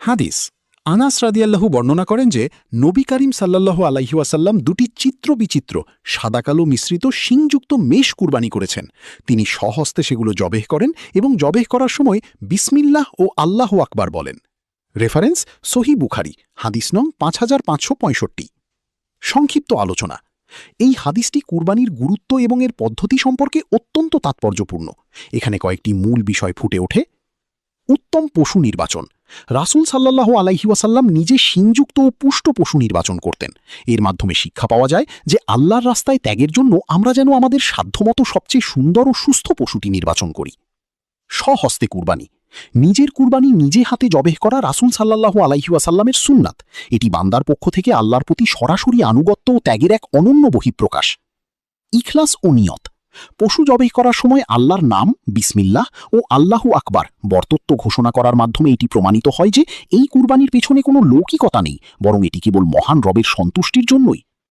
হাদিস আনাস রাদিয়াল্লাহু বর্ণনা করেন যে নবী করিম সাল্লাল্লাহু আলাইহি ওয়াসাল্লাম দুটি চিত্রবিচিত্র সাদাকালো মিশ্রিত শিংযুক্ত মেষ কুরবানি করেছেন। তিনি স্বহস্তে সেগুলো জবেহ করেন এবং জবেহ করার সময় বিসমিল্লাহ ও আল্লাহু আকবার বলেন। রেফারেন্স সহিহ বুখারী, হাদিস নং 5565। সংক্ষিপ্ত আলোচনা। এই হাদিসটি কুরবানির গুরুত্ব এবং এর পদ্ধতি সম্পর্কে অত্যন্ত তাৎপর্যপূর্ণ। এখানে কয়েকটি মূল বিষয় ফুটে ওঠে। উত্তম পশু নির্বাচন। রাসূল সাল্লাল্লাহু আলাইহি ওয়াসাল্লাম নিজে শিংযুক্ত ও পুষ্ট পশু নির্বাচন করতেন। এর মাধ্যমে শিক্ষা পাওয়া যায় যে আল্লাহর রাস্তায় ত্যাগের জন্য আমরা যেন আমাদের সাধ্যমতো সবচেয়ে সুন্দর ও সুস্থ পশুটি নির্বাচন করি। স্বহস্তে কুরবানি। নিজের কুরবানি নিজে হাতে জবেহ করা রাসূল সাল্লাল্লাহু আলাইহি ওয়াসাল্লামের সুন্নাত। এটি বান্দার পক্ষ থেকে আল্লাহর প্রতি সরাসরি আনুগত্য ও ত্যাগের এক অনন্য বহিঃপ্রকাশ। ইখলাস ও নিয়ত। পশু জবেহ করার সময় আল্লাহর নাম বিসমিল্লাহ ও আল্লাহু আকবার বর্তত্ব ঘোষণা করার মাধ্যমে এটি প্রমাণিত হয় যে এই কুরবানির পেছনে কোনো লৌকিকতা নেই, বরং এটি কেবল মহান রবের সন্তুষ্টির জন্যই।